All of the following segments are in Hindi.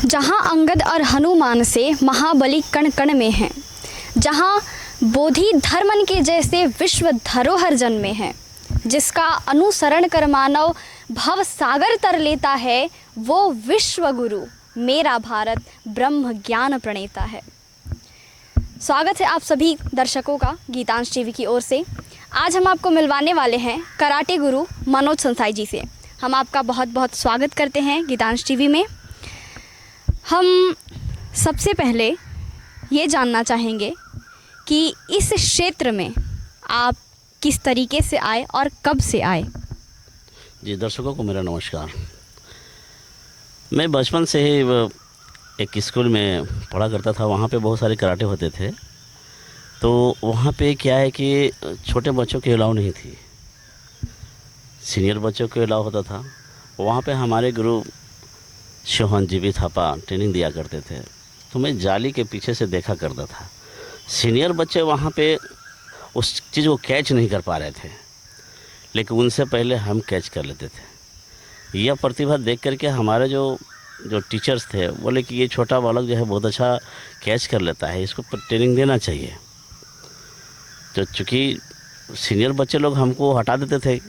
जहाँ अंगद और हनुमान से महाबली कण कण में हैं, जहाँ बोधि धर्मन के जैसे विश्व धरोहर जन्मे हैं, जिसका अनुसरण कर मानव भव सागर तर लेता है, वो विश्व गुरु मेरा भारत ब्रह्म ज्ञान प्रणेता है। स्वागत है आप सभी दर्शकों का गीतांश टीवी की ओर से। आज हम आपको मिलवाने वाले हैं कराटे गुरु मनोज संसाई जी से। हम आपका बहुत बहुत स्वागत करते हैं गीतांश टीवी में। हम सबसे पहले ये जानना चाहेंगे कि इस क्षेत्र में आप किस तरीके से आए और कब से आए। जी, दर्शकों को मेरा नमस्कार। मैं बचपन से ही एक स्कूल में पढ़ा करता था। वहाँ पे बहुत सारे कराटे होते थे। तो वहाँ पे क्या है कि छोटे बच्चों की अलाउ नहीं थी, सीनियर बच्चों को अलाउ होता था। वहाँ पे हमारे गुरु शोहन जी भी थापा ट्रेनिंग दिया करते थे। तो मैं जाली के पीछे से देखा करता था। सीनियर बच्चे वहाँ पे उस चीज़ को कैच नहीं कर पा रहे थे, लेकिन उनसे पहले हम कैच कर लेते थे। यह प्रतिभा देख करके हमारे जो टीचर्स थे बोले कि ये छोटा बालक जो है बहुत अच्छा कैच कर लेता है, इसको ट्रेनिंग देना चाहिए। तो चूँकि सीनियर बच्चे लोग हमको हटा देते थे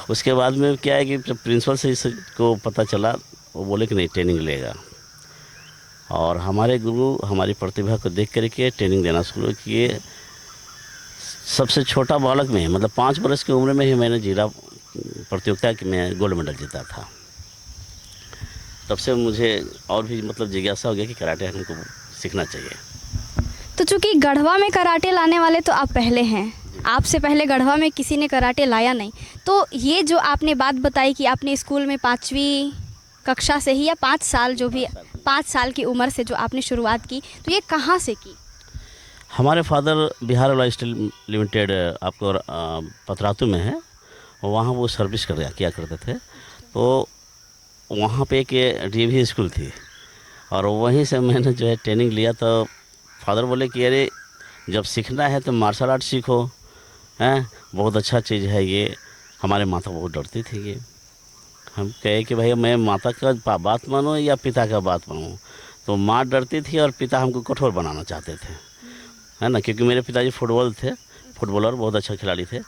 उसके बाद में क्या है कि जब प्रिंसिपल से इसको पता चला, वो बोले कि नहीं ट्रेनिंग लेगा। और हमारे गुरु हमारी प्रतिभा को देख करके ट्रेनिंग देना शुरू किए। सबसे छोटा बालक में मतलब 5 वर्ष की उम्र में ही मैंने जिला प्रतियोगिता में गोल्ड मेडल जीता था। तब से मुझे और भी मतलब जिज्ञासा हो गया कि कराटे हमको सीखना चाहिए। तो चूँकि गढ़वा में कराटे लाने वाले तो आप पहले हैं, आपसे पहले गढ़वा में किसी ने कराटे लाया नहीं। तो ये जो आपने बात बताई कि आपने स्कूल में 5वीं कक्षा से ही या 5 साल जो भी 5 साल की उम्र से जो आपने शुरुआत की, तो ये कहाँ से की? हमारे father Bihar oil steel limited आपको पतरातू में है, वहाँ वो सर्विस किया करते थे। तो वहाँ पे एक डीएवी स्कूल थी और वहीं से मैंने जो है ट्रेनिंग लिया। तो फादर बोले कि अरे जब सीखना है तो मार्शल आर्ट सीखो, हैं बहुत अच्छा चीज़ है ये। हमारे माता बहुत डरती थी। ये हम कहे कि भाई मैं माता का बात मानूं या पिता का बात मानूं। तो माँ डरती थी और पिता हमको कठोर बनाना चाहते थे, है ना, क्योंकि मेरे पिताजी फुटबॉलर बहुत अच्छा खिलाड़ी थे।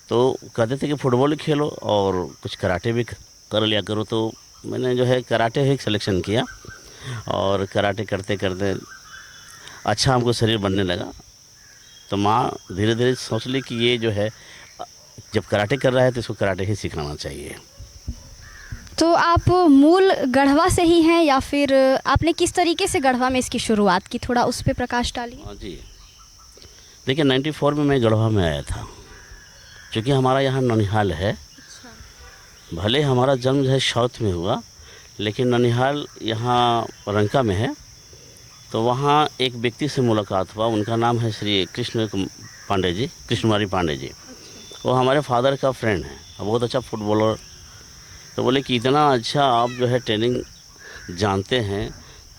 तो कहते थे कि फुटबॉल खेलो और कुछ कराटे भी कर लिया करो। तो मैंने जो है कराटे ही सिलेक्शन किया और कराटे करते करते अच्छा हमको शरीर बनने लगा। तो माँ धीरे धीरे सोच ली कि ये जो है जब कराटे कर रहा है तो इसको कराटे ही सिखाना चाहिए। तो आप मूल गढ़वा से ही हैं या फिर आपने किस तरीके से गढ़वा में इसकी शुरुआत की, थोड़ा उस पर प्रकाश डालिए। हाँ जी, देखिए 94 में मैं गढ़वा में आया था। क्योंकि हमारा यहाँ ननिहाल है। भले हमारा जन्म जो है साउथ में हुआ, लेकिन ननिहाल यहाँ रंका में है। तो वहाँ एक व्यक्ति से मुलाकात हुआ। उनका नाम है श्री कृष्णकुमारी पांडे जी। वो हमारे फादर का फ्रेंड है, बहुत अच्छा फुटबॉलर। तो बोले कि इतना अच्छा आप जो है ट्रेनिंग जानते हैं,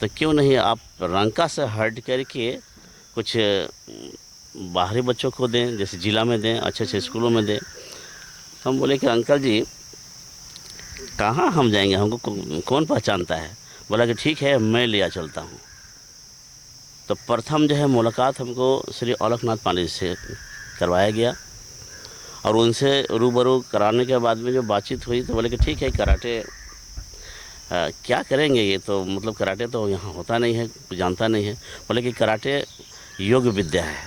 तो क्यों नहीं आप रंका से हट करके कुछ बाहरी बच्चों को दें, जैसे ज़िला में दें, अच्छे अच्छे स्कूलों में दें। तो हम बोले कि अंकल जी कहाँ हम जाएंगे, हमको कौन पहचानता है। बोला कि ठीक है मैं लिया चलता हूँ। तो प्रथम जो है मुलाकात हमको श्री औलखनाथ पांडे से करवाया गया और उनसे रूबरू कराने के बाद में जो बातचीत हुई तो बोले कि ठीक है कराटे क्या करेंगे, ये तो मतलब कराटे तो यहाँ होता नहीं है, जानता नहीं है। बोले कि कराटे योग विद्या है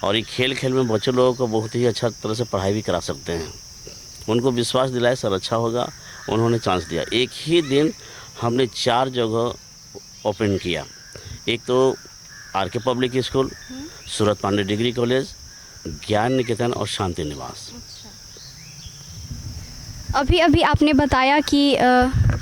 और ये खेल खेल में बच्चों लोगों को बहुत ही अच्छा तरह से पढ़ाई भी करा सकते हैं। उनको विश्वास दिलाया सर अच्छा होगा, उन्होंने चांस दिया। एक ही दिन हमने 4 जगह ओपन किया। एक तो आर.के. पब्लिक स्कूल, सूरत पांडे डिग्री कॉलेज, ज्ञान निकेतन और शांति निवास। अभी आपने बताया कि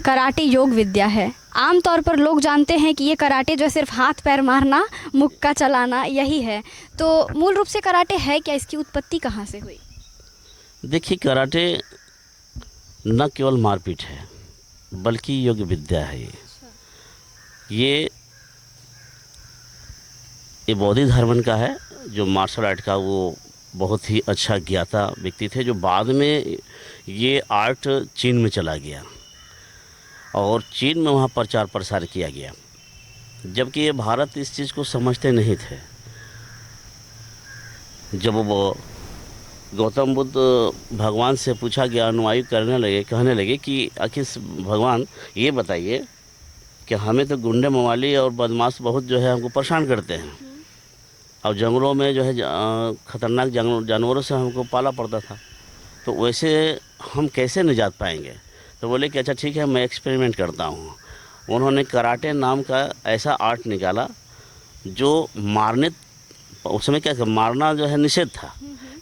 कराटे योग विद्या है। आमतौर पर लोग जानते हैं कि ये कराटे जो है सिर्फ हाथ पैर मारना, मुक्का चलाना यही है। तो मूल रूप से कराटे है क्या, इसकी उत्पत्ति कहाँ से हुई? देखिए कराटे न केवल मारपीट है बल्कि योग विद्या है। ये बौद्ध धर्म का है। जो मार्शल आर्ट का वो बहुत ही अच्छा ज्ञाता व्यक्ति थे, जो बाद में ये आर्ट चीन में चला गया। और चीन में वहाँ प्रचार प्रसार किया गया, जबकि ये भारत इस चीज़ को समझते नहीं थे। जब वो गौतम बुद्ध भगवान से पूछा गया, अनुयायी कहने लगे कि आखिर भगवान ये बताइए कि हमें तो गुंडे मवाली और बदमाश बहुत जो है हमको परेशान करते हैं, और जंगलों में जो है ख़तरनाक जानवरों से हमको पाला पड़ता था, तो वैसे हम कैसे निजात पाएंगे। तो बोले कि अच्छा ठीक है, मैं एक्सपेरिमेंट करता हूँ। उन्होंने कराटे नाम का ऐसा आर्ट निकाला जो मारने, उस समय क्या मारना जो है निषेध था,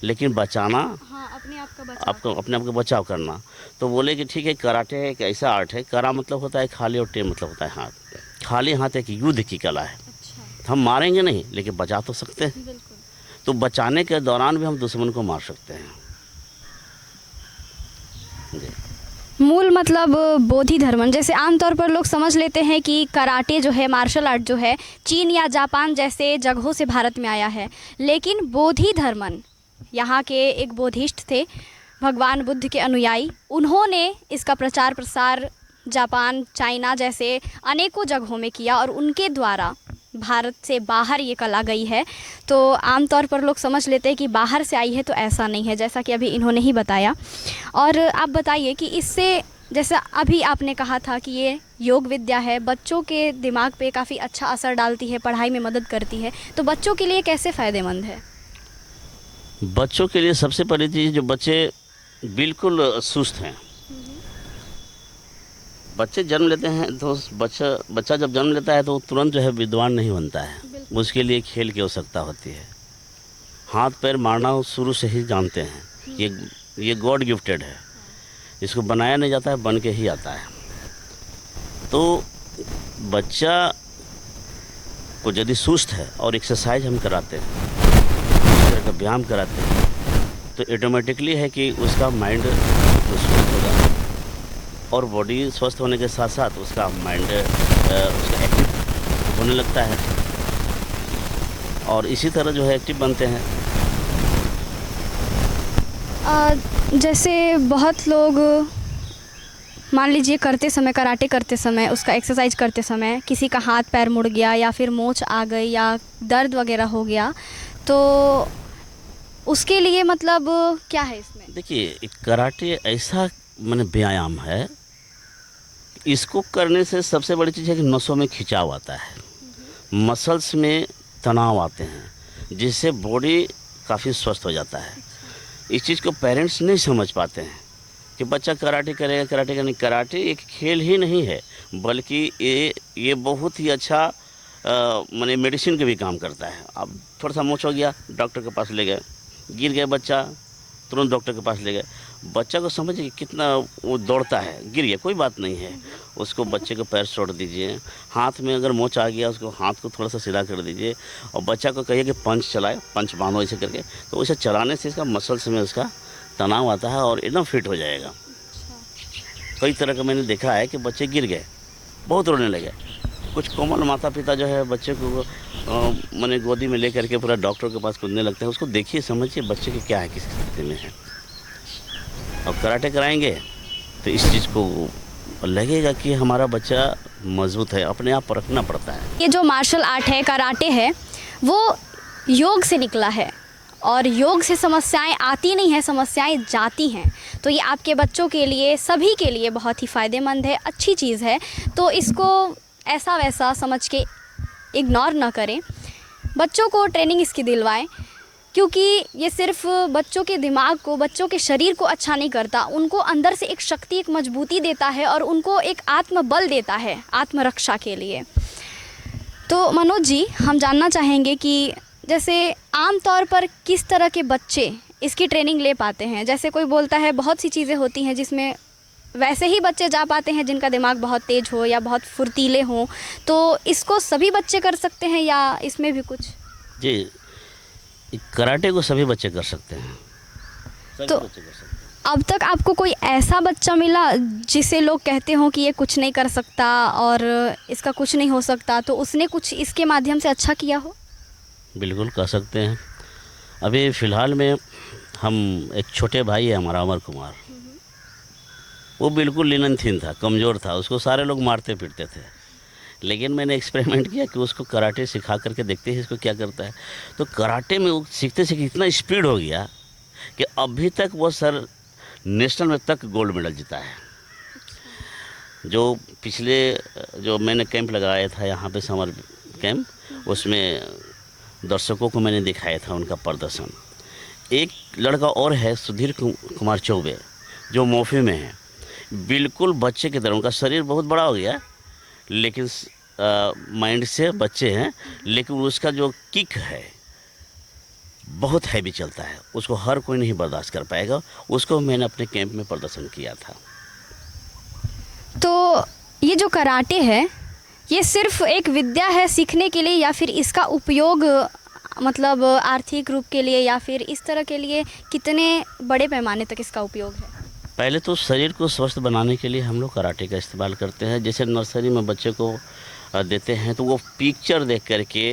लेकिन बचाना, हाँ, अपने आप का अपने आप का बचाव करना। तो बोले कि ठीक है, कराटे एक ऐसा आर्ट है, करा मतलब होता है खाली और टे मतलब होता है हाथ। खाली हाथ एक युद्ध की कला है। अच्छा। हम मारेंगे नहीं, लेकिन बचा तो सकते हैं। बिल्कुल। तो बचाने के दौरान भी हम दुश्मन को मार सकते हैं। जी। मूल मतलब बोधि धर्म, जैसे आमतौर पर लोग समझ लेते हैं कि कराटे जो है, मार्शल आर्ट जो है, चीन या जापान जैसे जगहों से भारत में आया है, लेकिन बोधि धर्मन यहाँ के एक बोधिष्ठ थे, भगवान बुद्ध के अनुयायी, उन्होंने इसका प्रचार प्रसार जापान, चाइना जैसे अनेकों जगहों में किया और उनके द्वारा भारत से बाहर ये कला गई है। तो आमतौर पर लोग समझ लेते हैं कि बाहर से आई है, तो ऐसा नहीं है, जैसा कि अभी इन्होंने ही बताया। और आप बताइए कि इससे, जैसा अभी आपने कहा था कि ये योग विद्या है, बच्चों के दिमाग पे काफ़ी अच्छा असर डालती है, पढ़ाई में मदद करती है, तो बच्चों के लिए कैसे फ़ायदेमंद है? बच्चों के लिए सबसे पहली चीज़, जो बच्चे बिल्कुल सुस्त हैं, बच्चे जन्म लेते हैं तो बच्चा जब जन्म लेता है तो तुरंत जो है विद्वान नहीं बनता है, उसके लिए खेल की आवश्यकता होती है। हाथ पैर मारना शुरू से ही जानते हैं, ये गॉड गिफ्टेड है, इसको बनाया नहीं जाता है, बन के ही आता है। तो बच्चा को यदि सुस्त है और एक्सरसाइज हम कराते हैं, इस तरह का व्यायाम कराते हैं, तो ऑटोमेटिकली है कि उसका माइंड स्वस्थ होगा, और बॉडी स्वस्थ होने के साथ साथ उसका माइंड उसका एक्टिव होने लगता है, और इसी तरह जो है एक्टिव बनते हैं। जैसे बहुत लोग मान लीजिए करते समय, कराटे करते समय, उसका एक्सरसाइज करते समय किसी का हाथ पैर मुड़ गया या फिर मोच आ गई या दर्द वगैरह हो गया, तो उसके लिए मतलब क्या है इसमें? देखिए, कराटे ऐसा माने व्यायाम है, इसको करने से सबसे बड़ी चीज़ है कि नसों में खिंचाव आता है, मसल्स में तनाव आते हैं, जिससे बॉडी काफ़ी स्वस्थ हो जाता है। इस चीज़ को पेरेंट्स नहीं समझ पाते हैं कि बच्चा कराटे करेगा, कराटे का नहीं। कराटे एक खेल ही नहीं है, बल्कि ये बहुत ही अच्छा माने मेडिसिन का भी काम करता है। अब थोड़ा सा मोच हो गया, डॉक्टर के पास ले गए, गिर गया बच्चा, तुरंत डॉक्टर के पास ले गए। बच्चा को समझिए कितना वो दौड़ता है, गिर गया कोई बात नहीं है, उसको बच्चे को पैर छोड़ दीजिए, हाथ में अगर मोच आ गया उसको हाथ को थोड़ा सा सीधा कर दीजिए, और बच्चा को कहिए कि पंच चलाए, पंच बांधो ऐसे करके, तो उसे चलाने से इसका मसल्स में उसका तनाव आता है और एकदम फिट हो जाएगा। कई तरह का मैंने देखा है कि बच्चे गिर गए, बहुत रोने लगे, कुछ कोमल माता पिता जो है बच्चे को मैंने गोदी में ले करके पूरा डॉक्टर के पास कूदने लगते हैं। उसको देखिए, समझिए बच्चे की क्या है, किस स्थिति में है। और कराटे कराएंगे तो इस चीज़ को लगेगा कि हमारा बच्चा मजबूत है, अपने आप परखना पड़ता है। ये जो मार्शल आर्ट है, कराटे है, वो योग से निकला है, और योग से समस्याएं आती नहीं हैं, समस्याएं जाती हैं। तो ये आपके बच्चों के लिए, सभी के लिए बहुत ही फ़ायदेमंद है, अच्छी चीज़ है। तो इसको ऐसा वैसा समझ के इग्नोर ना करें, बच्चों को ट्रेनिंग इसकी दिलवाएं, क्योंकि ये सिर्फ बच्चों के दिमाग को, बच्चों के शरीर को अच्छा नहीं करता, उनको अंदर से एक शक्ति, एक मजबूती देता है, और उनको एक आत्मबल देता है आत्मरक्षा के लिए। तो मनोज जी, हम जानना चाहेंगे कि जैसे आम तौर पर किस तरह के बच्चे इसकी ट्रेनिंग ले पाते हैं? जैसे कोई बोलता है बहुत सी चीज़ें होती हैं जिसमें वैसे ही बच्चे जा पाते हैं जिनका दिमाग बहुत तेज हो या बहुत फुर्तीले हों, तो इसको सभी बच्चे कर सकते हैं या इसमें भी कुछ? जी, कराटे को सभी बच्चे कर सकते हैं, सभी तो बच्चे कर सकते हैं। अब तक आपको कोई ऐसा बच्चा मिला जिसे लोग कहते हों कि ये कुछ नहीं कर सकता और इसका कुछ नहीं हो सकता, तो उसने कुछ इसके माध्यम से अच्छा किया हो? बिल्कुल कर सकते हैं। अभी फ़िलहाल में हम एक छोटे भाई है हमारा, अमर कुमार, वो बिल्कुल लिनन थिन था, कमज़ोर था, उसको सारे लोग मारते पीटते थे। लेकिन मैंने एक्सपेरिमेंट किया कि उसको कराटे सिखा करके देखते हैं इसको क्या करता है। तो कराटे में वो सीखते सीखते इतना स्पीड हो गया कि अभी तक वो सर नेशनल में तक गोल्ड मेडल जीता है। जो पिछले जो मैंने कैंप लगाया था यहाँ पे समर कैंप, उसमें दर्शकों को मैंने दिखाया था उनका प्रदर्शन। एक लड़का और है सुधीर कुमार चौबे, जो मोफी में है, बिल्कुल बच्चे की तरह। उनका शरीर बहुत बड़ा हो गया लेकिन माइंड से बच्चे हैं, लेकिन उसका जो किक है बहुत हैवी चलता है, उसको हर कोई नहीं बर्दाश्त कर पाएगा। उसको मैंने अपने कैंप में प्रदर्शन किया था। तो ये जो कराटे है, ये सिर्फ एक विद्या है सीखने के लिए, या फिर इसका उपयोग मतलब आर्थिक रूप के लिए या फिर इस तरह के लिए कितने बड़े पैमाने तक इसका उपयोग है? पहले तो शरीर को स्वस्थ बनाने के लिए हम लोग कराटे का इस्तेमाल करते हैं। जैसे नर्सरी में बच्चे को देते हैं तो वो पिक्चर देख करके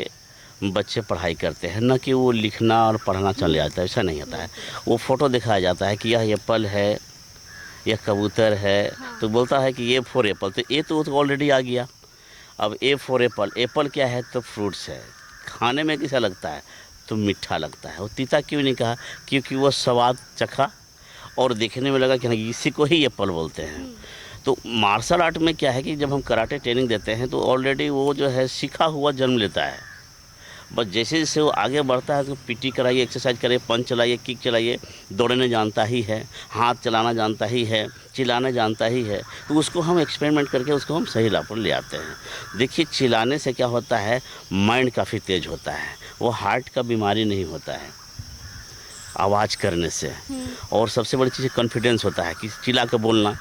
बच्चे पढ़ाई करते हैं, न कि वो लिखना और पढ़ना चल जाता है, ऐसा नहीं होता है। वो फ़ोटो दिखाया जाता है कि यह एप्पल है, यह कबूतर है, तो बोलता है कि ए फॉर एप्पल, तो ए तो ऑलरेडी आ गया। अब ए फॉर एप्पल, एप्पल क्या है तो फ्रूट्स है। खाने में कैसा लगता है तो मीठा लगता है। वो तीता क्यों नहीं कहा? क्योंकि वो स्वाद चखा और देखने में लगा कि हाँ इसी को ही एप्पल बोलते हैं। तो मार्शल आर्ट में क्या है कि जब हम कराटे ट्रेनिंग देते हैं तो ऑलरेडी वो जो है सीखा हुआ जन्म लेता है। बस जैसे जैसे वो आगे बढ़ता है तो पीटी कराइए, एक्सरसाइज करिए, पंच चलाइए, किक चलाइए, दौड़ने जानता ही है, हाथ चलाना जानता ही है, चिल्लाना जानता ही है। तो उसको हम एक्सपेरिमेंट करके उसको हम सही राह पर ले आते हैं। देखिए चिल्लाने से क्या होता है, माइंड काफ़ी तेज होता है, वो हार्ट का बीमारी नहीं होता है आवाज़ करने से। और सबसे बड़ी चीज़ कॉन्फिडेंस होता है कि चिल्ला के बोलना।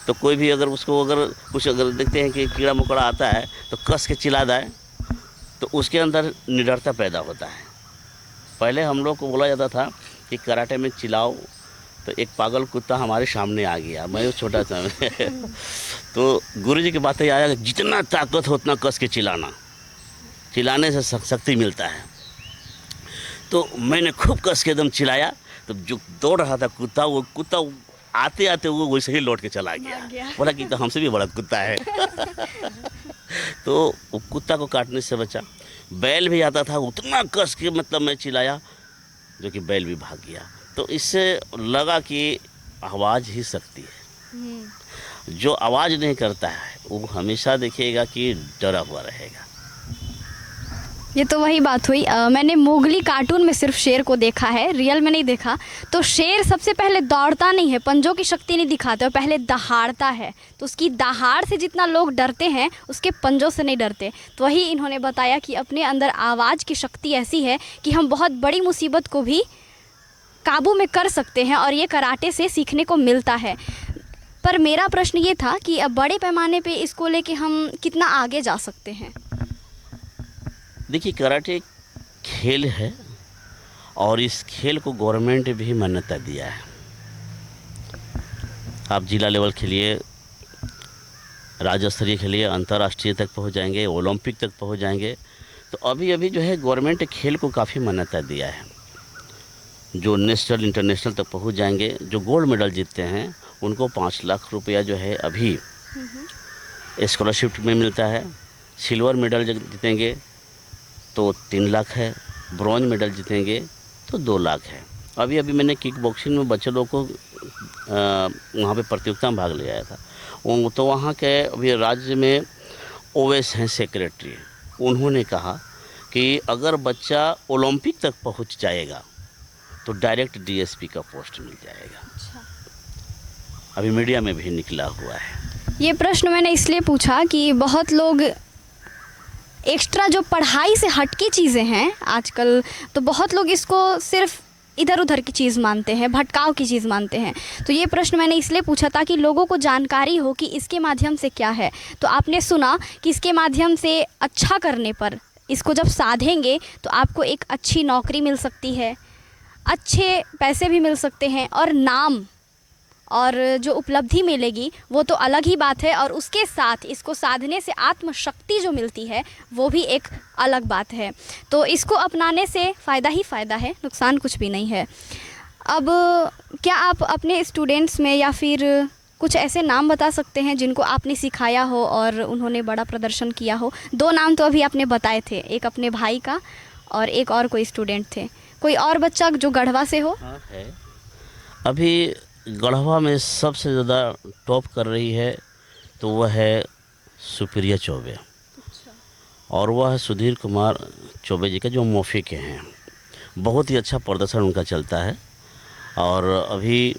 तो कोई भी अगर उसको अगर देखते हैं कि कीड़ा मकोड़ा आता है तो कस के चिल्ला जाए तो उसके अंदर निडरता पैदा होता है। पहले हम लोग को बोला जाता था कि कराटे में चिल्लाओ, तो एक पागल कुत्ता हमारे सामने आ गया, मैं छोटा था तो गुरुजी की बातें आया, जितना ताकत हो उतना कस के चिल्लाना, चिल्लाने से शक्ति मिलता है। तो मैंने खूब कस के एकदम चिल्लाया, तो जो दौड़ रहा था कुत्ता, वो कुत्ता आते आते वो वैसे ही लौट के चला गया। बोला कि तो हमसे भी बड़ा कुत्ता है तो वो कुत्ता को काटने से बचा। बैल भी आता था, उतना कस के मतलब मैं चिल्लाया जो कि बैल भी भाग गया। तो इससे लगा कि आवाज़ ही शक्ति है। जो आवाज़ नहीं करता है वो हमेशा देखिएगा कि डरा हुआ रहेगा। ये तो वही बात हुई। मैंने मोगली कार्टून में सिर्फ शेर को देखा है, रियल में नहीं देखा। तो शेर सबसे पहले दौड़ता नहीं है, पंजों की शक्ति नहीं दिखाता, पहले दहाड़ता है। तो उसकी दहाड़ से जितना लोग डरते हैं उसके पंजों से नहीं डरते। तो वही इन्होंने बताया कि अपने अंदर आवाज़ की शक्ति ऐसी है कि हम बहुत बड़ी मुसीबत को भी काबू में कर सकते हैं, और ये कराटे से सीखने को मिलता है। पर मेरा प्रश्न ये था कि अब बड़े पैमाने पे इसको लेके हम कितना आगे जा सकते हैं? देखिए कराटे खेल है और इस खेल को गवर्नमेंट भी मान्यता दिया है। आप जिला लेवल खेलिए, राज्य स्तरीय खेलिए, अंतर्राष्ट्रीय तक पहुंच जाएंगे, ओलंपिक तक पहुंच जाएंगे। तो अभी अभी जो है गवर्नमेंट खेल को काफ़ी मान्यता दिया है। जो नेशनल इंटरनेशनल तक पहुंच जाएंगे, जो गोल्ड मेडल जीतते हैं उनको 5 लाख रुपया जो है अभी स्कॉलरशिप में मिलता है। सिल्वर मेडल जीतेंगे तो 3 लाख है, ब्रॉन्ज मेडल जीतेंगे तो 2 लाख है। अभी अभी मैंने किक बॉक्सिंग में बच्चे लोग को वहाँ पे प्रतियोगिता में भाग ले आया था। तो वहाँ के अभी राज्य में ओवैस हैं सेक्रेटरी, उन्होंने कहा कि अगर बच्चा ओलंपिक तक पहुँच जाएगा तो डायरेक्ट डीएसपी का पोस्ट मिल जाएगा। अभी मीडिया में भी निकला हुआ है। ये प्रश्न मैंने इसलिए पूछा कि बहुत लोग एक्स्ट्रा जो पढ़ाई से हटकी चीज़ें हैं आजकल, तो बहुत लोग इसको सिर्फ इधर उधर की चीज़ मानते हैं, भटकाव की चीज़ मानते हैं। तो ये प्रश्न मैंने इसलिए पूछा ताकि लोगों को जानकारी हो कि इसके माध्यम से क्या है। तो आपने सुना कि इसके माध्यम से अच्छा करने पर, इसको जब साधेंगे तो आपको एक अच्छी नौकरी मिल सकती है, अच्छे पैसे भी मिल सकते हैं, और नाम और जो उपलब्धि मिलेगी वो तो अलग ही बात है। और उसके साथ इसको साधने से आत्मशक्ति जो मिलती है वो भी एक अलग बात है। तो इसको अपनाने से फ़ायदा ही फ़ायदा है, नुकसान कुछ भी नहीं है। अब क्या आप अपने स्टूडेंट्स में या फिर कुछ ऐसे नाम बता सकते हैं जिनको आपने सिखाया हो और उन्होंने बड़ा प्रदर्शन किया हो? 2 नाम तो अभी आपने बताए थे, एक अपने भाई का और एक और कोई स्टूडेंट थे। कोई और बच्चा जो गढ़वा से हो? हाँ है। अभी गढ़वा में सबसे ज़्यादा टॉप कर रही है तो वह है सुप्रिया चौबे। और वह है सुधीर कुमार चौबे जी के जो मोफी के हैं। बहुत ही अच्छा प्रदर्शन उनका चलता है। और अभी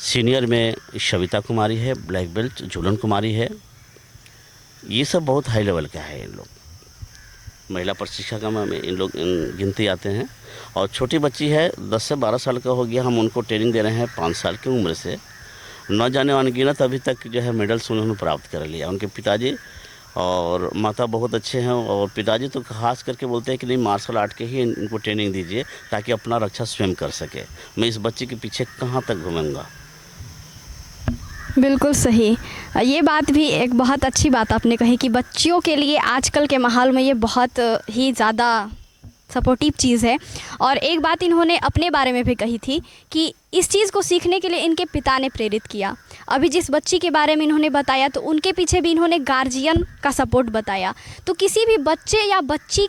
सीनियर में शविता कुमारी है, ब्लैक बेल्ट झूलन कुमारी है। ये सब बहुत हाई लेवल का है। इन लोग महिला प्रशिक्षक में इन लोग गिनती आते हैं। और छोटी बच्ची है 10 से 12 साल का हो गया, हम उनको ट्रेनिंग दे रहे हैं 5 साल की उम्र से। न जाने अनगिनत अभी तक जो है मेडल्स उन्होंने प्राप्त कर लिया। उनके पिताजी और माता बहुत अच्छे हैं और पिताजी तो खास करके बोलते हैं कि नहीं, मार्शल आर्ट के ही इनको ट्रेनिंग दीजिए ताकि अपना रक्षा स्वयं कर सके। मैं इस बच्चे के पीछे कहाँ तक घूमूंगा। बिल्कुल सही। ये बात भी एक बहुत अच्छी बात आपने कही कि बच्चियों के लिए आजकल के माहौल में ये बहुत ही ज़्यादा सपोर्टिव चीज़ है। और एक बात इन्होंने अपने बारे में भी कही थी कि इस चीज़ को सीखने के लिए इनके पिता ने प्रेरित किया। अभी जिस बच्ची के बारे में इन्होंने बताया तो उनके पीछे भी इन्होंने गार्जियन का सपोर्ट बताया। तो किसी भी बच्चे या बच्ची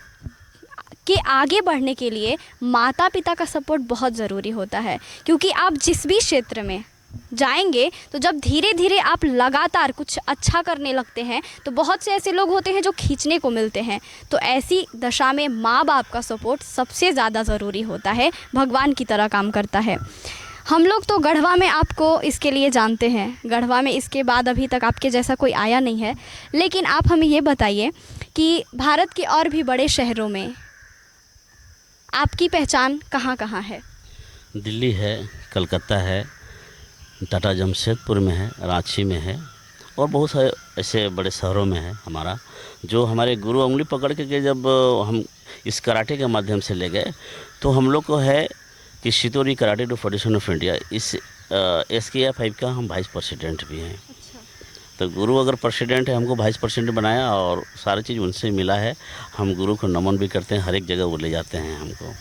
के आगे बढ़ने के लिए माता पिता का सपोर्ट बहुत ज़रूरी होता है, क्योंकि आप जिस भी क्षेत्र में जाएंगे तो जब धीरे धीरे आप लगातार कुछ अच्छा करने लगते हैं तो बहुत से ऐसे लोग होते हैं जो खींचने को मिलते हैं। तो ऐसी दशा में माँ बाप का सपोर्ट सबसे ज़्यादा ज़रूरी होता है, भगवान की तरह काम करता है। हम लोग तो गढ़वा में आपको इसके लिए जानते हैं, गढ़वा में इसके बाद अभी तक आपके जैसा कोई आया नहीं है। लेकिन आप हमें ये बताइए कि भारत के और भी बड़े शहरों में आपकी पहचान कहाँ कहाँ है? दिल्ली है, कलकत्ता है, टाटा जमशेदपुर में है, रांची में है और बहुत सारे ऐसे बड़े शहरों में है हमारा। जो हमारे गुरु उंगली पकड़ के जब हम इस कराटे के माध्यम से ले गए तो हम लोग को है कि Shitoryu karate do federation of India, इस SKF5 का हम वाइस प्रेसिडेंट भी हैं। तो गुरु अगर प्रेसिडेंट है, हमको वाइस प्रेसिडेंट बनाया और सारी चीज़ उनसे मिला है। हम गुरु को नमन भी करते हैं, हर एक जगह वो ले जाते हैं हमको।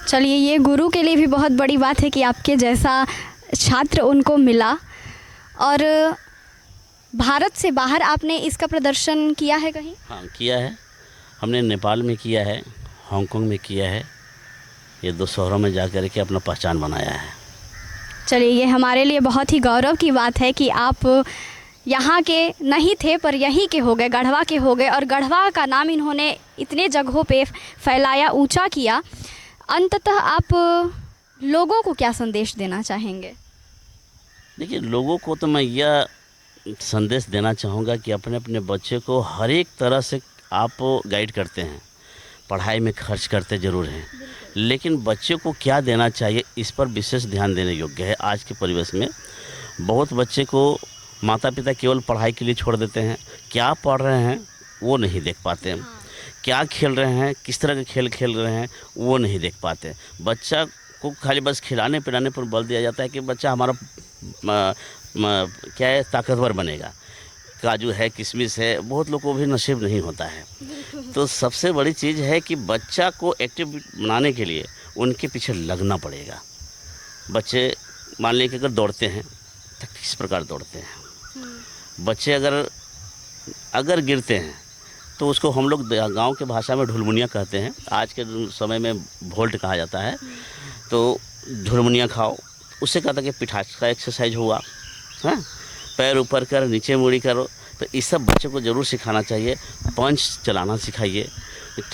चलिए, ये गुरु के लिए भी बहुत बड़ी बात है कि आपके जैसा छात्र उनको मिला। और भारत से बाहर आपने इसका प्रदर्शन किया है कहीं? हाँ, किया है। हमने नेपाल में किया है, हांगकांग में किया है। ये 2 शहरों में जा कर के अपना पहचान बनाया है। चलिए, ये हमारे लिए बहुत ही गौरव की बात है कि आप यहाँ के नहीं थे पर यहीं के हो गए, गढ़वा के हो गए। और गढ़वा का नाम इन्होंने इतने जगहों पे फैलाया, ऊंचा किया। अंततः आप लोगों को क्या संदेश देना चाहेंगे? देखिए, लोगों को तो मैं यह संदेश देना चाहूँगा कि अपने अपने बच्चे को हर एक तरह से आप गाइड करते हैं, पढ़ाई में खर्च करते ज़रूर हैं, लेकिन बच्चे को क्या देना चाहिए इस पर विशेष ध्यान देने योग्य है। आज के परिवेश में बहुत बच्चे को माता पिता केवल पढ़ाई के लिए छोड़ देते हैं, क्या पढ़ रहे हैं वो नहीं देख पाते हैं, क्या खेल रहे हैं, किस तरह के खेल खेल रहे हैं वो नहीं देख पाते। बच्चा को खाली बस खिलाने पिलाने पर बल दिया जाता है कि बच्चा हमारा क्या है, ताकतवर बनेगा। काजू है, किशमिश है, बहुत लोगों को भी नसीब नहीं होता है। तो सबसे बड़ी चीज़ है कि बच्चा को एक्टिव बनाने के लिए उनके पीछे लगना पड़ेगा। बच्चे मान लें कि अगर दौड़ते हैं तो किस प्रकार दौड़ते हैं। बच्चे अगर गिरते हैं तो उसको हम लोग गांव के भाषा में ढुलमुनिया कहते हैं, आज के समय में वोल्ट कहा जाता है। तो ढुलमुनिया खाओ, उससे कहता है कि पिठाच का एक्सरसाइज हुआ, हाँ, पैर ऊपर कर, नीचे मुड़ी करो। तो इस सब बच्चों को ज़रूर सिखाना चाहिए। पंच चलाना सिखाइए,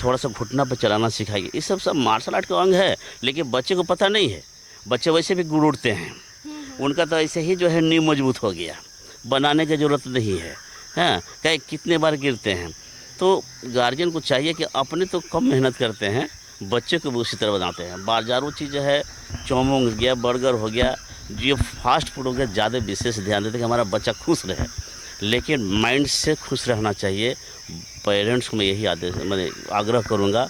थोड़ा सा घुटना पर चलाना सिखाइए। ये सब मार्शल आर्ट का अंग है, लेकिन बच्चे को पता नहीं है। बच्चे वैसे भी गुड़ उड़ते हैं, उनका तो ऐसे ही जो है नींव मजबूत हो गया, बनाने की ज़रूरत नहीं है। हाँ, क्या कितने बार गिरते हैं। तो गार्जियन को चाहिए कि अपने तो कम मेहनत करते हैं, बच्चे को भी उसी तरह बनाते हैं। बाजारों चीज़ है, चाउमीन हो गया, बर्गर हो गया, जो फास्ट फूड हो गया, ज़्यादा विशेष ध्यान देते हैं कि हमारा बच्चा खुश रहे, लेकिन माइंड से खुश रहना चाहिए। पेरेंट्स को मैं यही आदेश आग्रह करूँगा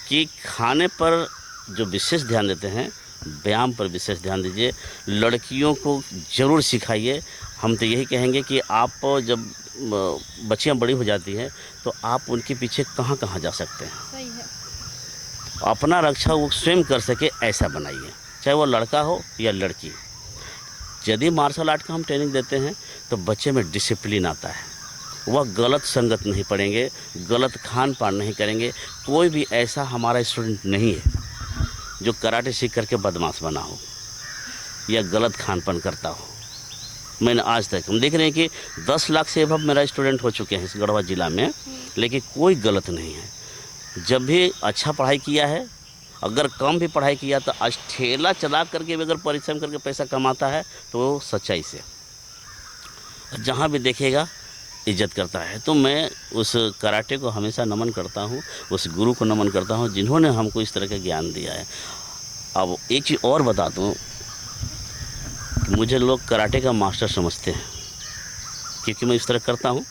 कि खाने पर जो विशेष ध्यान देते हैं, व्यायाम पर विशेष ध्यान दीजिए। लड़कियों को ज़रूर सिखाइए। हम तो यही कहेंगे कि आप जब बच्चियाँ बड़ी हो जाती हैं तो आप उनके पीछे कहाँ कहाँ जा सकते हैं। सही है। अपना रक्षा वो स्वयं कर सके ऐसा बनाइए, चाहे वो लड़का हो या लड़की। यदि मार्शल आर्ट का हम ट्रेनिंग देते हैं तो बच्चे में डिसिप्लिन आता है, वह गलत संगत नहीं पड़ेंगे, गलत खान पान नहीं करेंगे। कोई भी ऐसा हमारा स्टूडेंट नहीं है जो कराटे सीख करके बदमाश बना हो या गलत खान पान करता हो। मैंने आज तक हम देख रहे हैं कि 10 लाख से अब मेरा स्टूडेंट हो चुके हैं इस गढ़वा ज़िला में, लेकिन कोई गलत नहीं है। जब भी अच्छा पढ़ाई किया है, अगर कम भी पढ़ाई किया तो आज ठेला चला करके भी अगर परिश्रम करके पैसा कमाता है तो वो सच्चाई से जहाँ भी देखेगा इज्जत करता है। तो मैं उस कराटे को हमेशा नमन करता हूँ, उस गुरु को नमन करता हूँ जिन्होंने हमको इस तरह का ज्ञान दिया है। अब एक चीज़ और बता दूँ, मुझे लोग कराटे का मास्टर समझते हैं क्योंकि मैं इस तरह करता हूँ।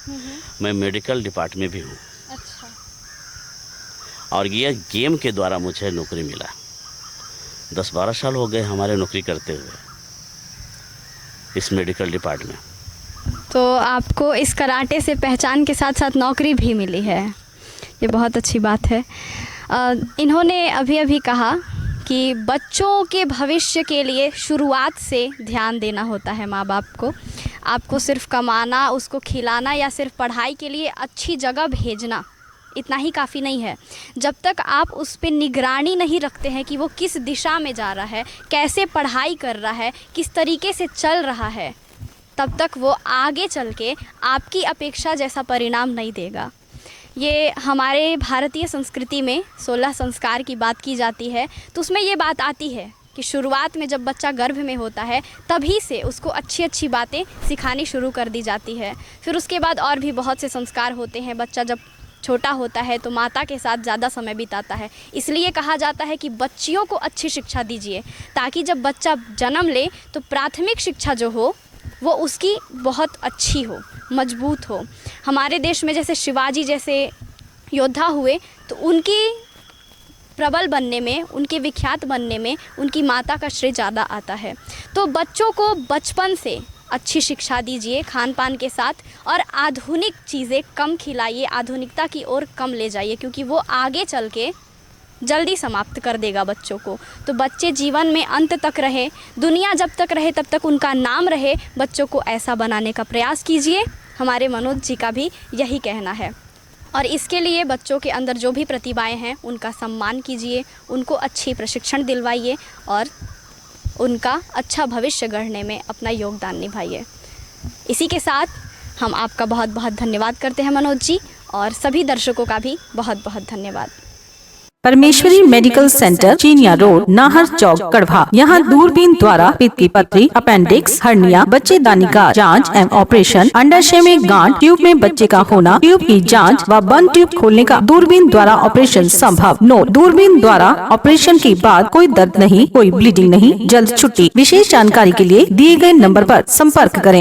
मैं मेडिकल डिपार्टमेंट भी हूँ। अच्छा। और ये गेम के द्वारा मुझे नौकरी मिला। 10-12 साल हो गए हमारे नौकरी करते हुए इस मेडिकल डिपार्टमेंट। तो आपको इस कराटे से पहचान के साथ साथ नौकरी भी मिली है, ये बहुत अच्छी बात है। इन्होंने अभी अभी कहा कि बच्चों के भविष्य के लिए शुरुआत से ध्यान देना होता है माँ बाप को। आपको सिर्फ कमाना, उसको खिलाना या सिर्फ पढ़ाई के लिए अच्छी जगह भेजना इतना ही काफ़ी नहीं है। जब तक आप उस पर निगरानी नहीं रखते हैं कि वो किस दिशा में जा रहा है, कैसे पढ़ाई कर रहा है, किस तरीके से चल रहा है, तब तक वो आगे चल के आपकी अपेक्षा जैसा परिणाम नहीं देगा। ये हमारे भारतीय संस्कृति में 16 संस्कार की बात की जाती है, तो उसमें ये बात आती है कि शुरुआत में जब बच्चा गर्भ में होता है तभी से उसको अच्छी अच्छी बातें सिखानी शुरू कर दी जाती है। फिर उसके बाद और भी बहुत से संस्कार होते हैं। बच्चा जब छोटा होता है तो माता के साथ ज़्यादा समय बिताता है, इसलिए कहा जाता है कि बच्चियों को अच्छी शिक्षा दीजिए ताकि जब बच्चा जन्म ले तो प्राथमिक शिक्षा जो हो वो उसकी बहुत अच्छी हो, मजबूत हो। हमारे देश में जैसे शिवाजी जैसे योद्धा हुए तो उनकी प्रबल बनने में, उनके विख्यात बनने में उनकी माता का श्रेय ज़्यादा आता है। तो बच्चों को बचपन से अच्छी शिक्षा दीजिए खान पान के साथ, और आधुनिक चीज़ें कम खिलाइए, आधुनिकता की ओर कम ले जाइए, क्योंकि वो आगे चल के जल्दी समाप्त कर देगा बच्चों को। तो बच्चे जीवन में अंत तक रहे, दुनिया जब तक रहे तब तक उनका नाम रहे, बच्चों को ऐसा बनाने का प्रयास कीजिए। हमारे मनोज जी का भी यही कहना है। और इसके लिए बच्चों के अंदर जो भी प्रतिभाएं हैं उनका सम्मान कीजिए, उनको अच्छी प्रशिक्षण दिलवाइए और उनका अच्छा भविष्य गढ़ने में अपना योगदान निभाइए। इसी के साथ हम आपका बहुत बहुत धन्यवाद करते हैं मनोज जी, और सभी दर्शकों का भी बहुत बहुत धन्यवाद। परमेश्वरी मेडिकल सेंटर, चिनिया रोड, नाहर चौक, गढ़वा। यहाँ दूरबीन द्वारा पित्त की पथरी, अपेंडिक्स, हर्निया, बच्चेदानी का जांच एवं ऑपरेशन, अंडाशय में गांठ, ट्यूब में बच्चे का होना, ट्यूब की जांच व बंद ट्यूब खोलने का दूरबीन द्वारा ऑपरेशन संभव। नोट: दूरबीन द्वारा ऑपरेशन के बाद कोई दर्द नहीं, कोई ब्लीडिंग नहीं, जल्द छुट्टी। विशेष जानकारी के लिए दिए गए नंबर पर संपर्क करें।